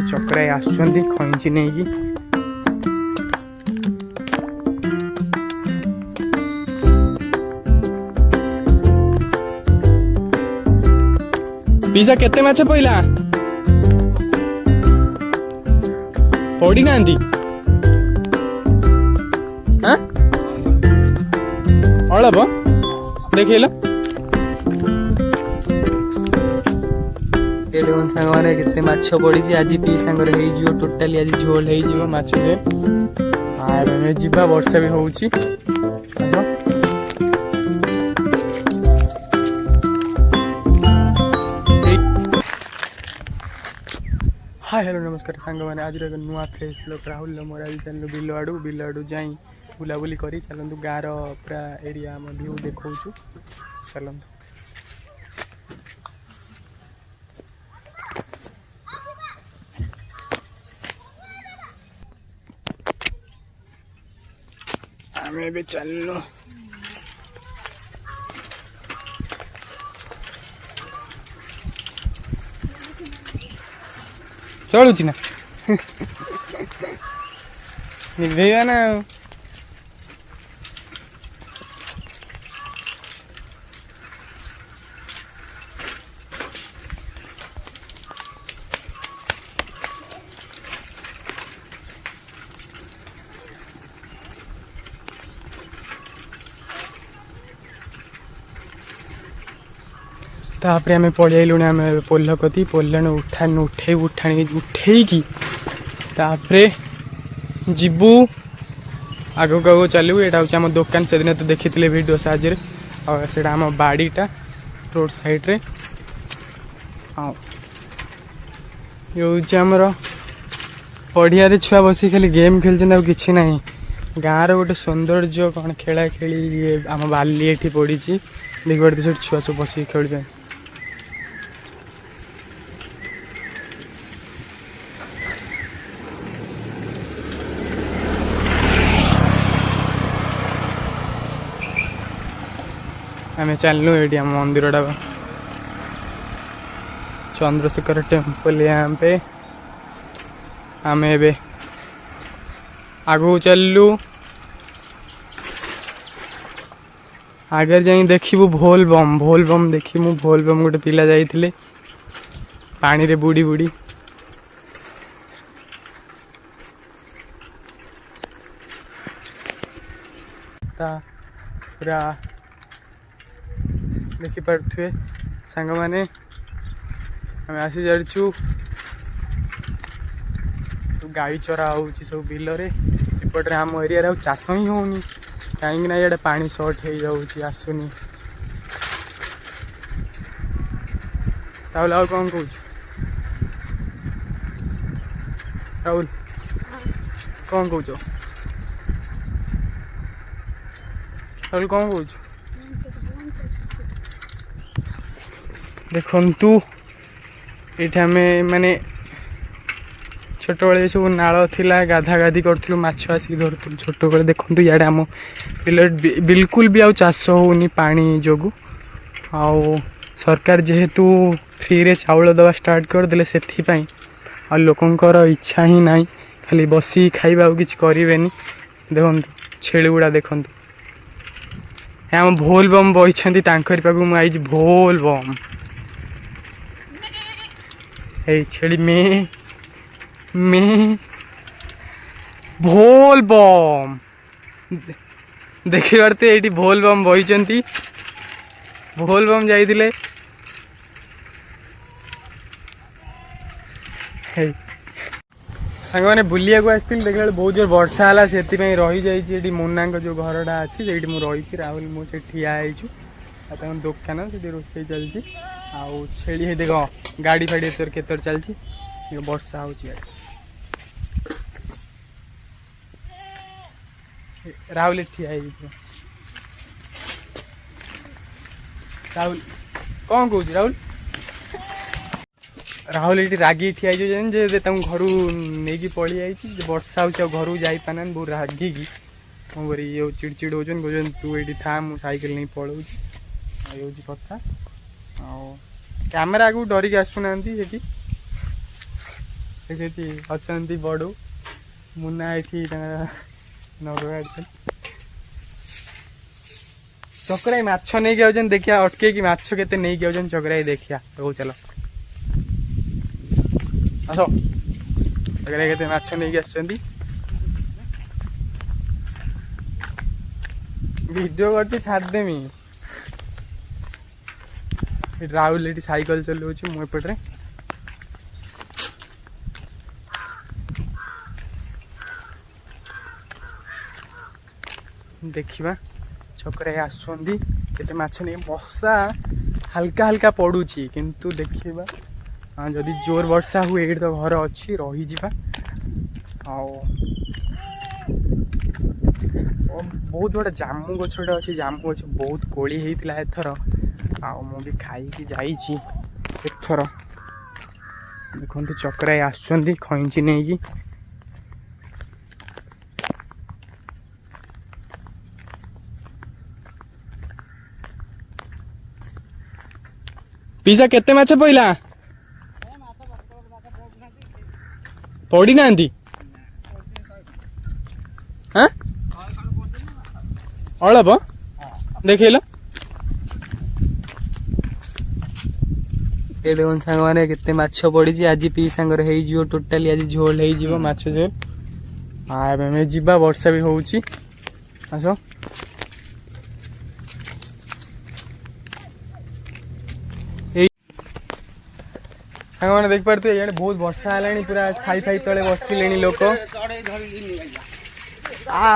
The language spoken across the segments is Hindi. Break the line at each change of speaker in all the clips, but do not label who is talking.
चक्राई आसुचंदी खैंची नहीं की पिसा केते माछ पइला पड़ी ना अड़ब देखल देखो सांग मैंने केते माछ पड़ी आज पी सांगर हो टोटाली आज झोल हो माछ आर जीवा वर्षा भी होउची हाय हेलो नमस्कार सांग मैंने आज एक नुआ फ्रेश ब्लॉग राहुल मोर आज चलू बिल आड़ू जाई बुलाबुली करी चलतु गाँव पूरा एरिया आम व्यू देखा चलतु आम चलू चलुची ना निभेगा ना तापर आम पलि आइलुण आम पोल कति पोल उठेकी जीवु आगक आग चलू यहाँ हूँ आम दुकान से दिन तो देखी वीडियो साहाଯ୍य से आम बाड़ीटा रोड साइड रे हाँ ये हूँ आमर पड़िया छुआ बस खाली गेम खेलते कि ना गाँव रोटे सौंदर्य कौन खेला खेली आम बाली ये पड़ी देखिए से छुआ सब बस खेल आम चलू ये आम मंदिर टा चंद्रशेखर टेम्पल यहाँ पे आम ए आगू चलू आगे जाई देखू भोल बम देखी मु भोल बम गोटे पिला जाइथिले पानी रे बुड़ी बुड़ी पूरा देखी पारे सांग मैंने आम आसी जाचु गाई चरा हो सब बिलरे एपटे आम एरिया चाष ही होनी कहीं ये पानी सर्ट हो जाऊँगी आसुनी राहुल आउ कौन कौच राहुल कौन कौच राहुल कौन कौच देखु ये माने छोट बड़े सब नाल थिला गाधा गाधी करूँ माछ आसिक धरूँ छोट बड़े देखु इे आम बिल्कुल भी आउ चाष होनी पानी जोगु आउ सरकार जेहेतु फ्री रे चाउल दवा स्टार्ट करदे से लोकंकर इच्छा ही ना खाली बसी खाइबा किसी करें देखु छेली गुड़ा देखु आम भोल बम बही पाखक मुझे भोल बम ए छेली में भोल बम देखी पारे ये भोल बम बही भोल बम जाइए सांग मैंने बुलिया को आसती देखा बहुत जोर वर्षा है से रही जाइए मुन्ना जो घरटा अच्छी से रही राहुल मुझे ठिया हो दुकान से रोसे चलती आउ छेली देख गाड़ी फाड़ी तोर के चलती वर्षा हो राहुल ठिया राहुल कौन कौच राहुल राहुल ये रागी ठिया जे घर नहीं पलि जाइए वर्षा हो घर जापाना बहुत रागिकी कौन कर ये चिड़चिड़ हो तू ये था मुझे साइकिल नहीं पलाऊँ ये कथा कैमेरा आगे डरिक आसुना ସେଠି ଅଛନ୍ତି ବଡ଼ୁ ମୁନା ଏଠି ତାଙ୍କର ନଗା ଚକ୍ରାଇ ମାଛ ନେଇକି ଯାଉଛନ୍ତି ଦେଖିବା ଅଟକେଇକି ମାଛ କେତେ ନେଇକି ଯାଉଛନ୍ତି ଚକ୍ରାଇ ଦେଖିବା ହଉ ଚାଲ ଆସ ଚକ୍ରାଇ କେତେ ମାଛ ନେଇକି ଆସିଛନ୍ତି ଭିଡ଼ିଓ କରିଛି ଛାଡ଼ିଦେମି ରାହୁଲ ଏଠି ସାଇକେଲ ଚଲାଉଛି ମୁଁ ଏପଟରେ ଦେଖିବା ଛକରେ ଆସୁଛନ୍ତି କେତେ ମାଛ ନେଇ ବର୍ଷା ହାଲକା ହାଲକା ପଡ଼ୁଛି କିନ୍ତୁ ଦେଖିବା ଯଦି ଜୋର ବର୍ଷା ହୁଏ ଏଇଠି ତ ଘର ଅଛି ରହିଯିବା ଆଉ ବହୁତ ବଡ଼ ଜାମୁ ଗଛଟା ଅଛି ଜାମୁ ଗଛ ବହୁତ କୋଳି ହେଇଥିଲା ଏଥର ଆଉ ମୁଁ ବି ଖାଇକି ଯାଇଛି ଏଥର ଦେଖନ୍ତୁ ଚକ୍ରାଇ ଆସୁଛନ୍ତି ଖଇଞ୍ଚି ନେଇକି ପିସା କେତେ ମାଛ ପଇଲା ପଡ଼ି ନାହାନ୍ତି ଅଳପ ଦେଖେଇଲ ଏ ଦେଖନ୍ତୁ ସାଙ୍ଗମାନେ କେତେ ମାଛ ପଡ଼ିଛି ଆଜି ପିସାଙ୍କର ହେଇଯିବ ଟୋଟାଲି ଆଜି ଝୋଳ ହେଇଯିବ ମାଛ ଝୋଳ ଏବେ ଆମେ ଯିବା ବର୍ଷା ବି ହଉଛି ଆସ ସାଙ୍ଗମାନେ ଦେଖିପାରୁଥିବେ ଇଆଡ଼େ ବହୁତ ବର୍ଷା ହେଲାଣି ପୁରା ଛାଇ ଫାଇ ତଳେ ବସିଲେଣି ଲୋକ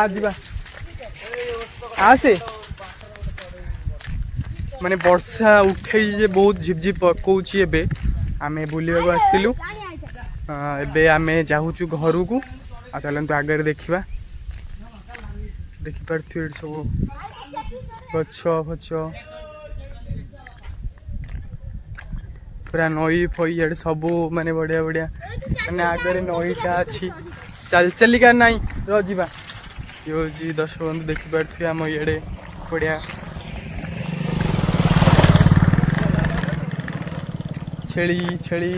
ଯିବା ଆସେ ମାନେ ବର୍ଷା ଉଠେଇଛି ଯେ ବହୁତ ଝିପଝିପ ପକଉଛି ଏବେ ଆମେ ବୁଲିବାକୁ ଆସିଥିଲୁ ଏବେ ଆମେ ଯାଉଛୁ ଘରକୁ ଆଉ ଚାଲନ୍ତୁ ଆଗରେ ଦେଖିବା ଦେଖିପାରୁଥିବେ ଏଠି ସବୁ ଗଛ ଫଛ ପୁରା ନଈ ଫଇ ଇଆଡ଼େ ସବୁ ମାନେ ବଢ଼ିଆ ବଢ଼ିଆ ମାନେ ଆଗରେ ନଈଟା ଅଛି ଚାଲି ଚାଲିକା ନାଇଁ ଯିବା ଇଏ ହେଉଛି ଦର୍ଶକ ବନ୍ଧୁ ଦେଖିପାରୁଥିବେ ଆମ ଇଆଡ଼େ ବଢ଼ିଆ ଛେଳି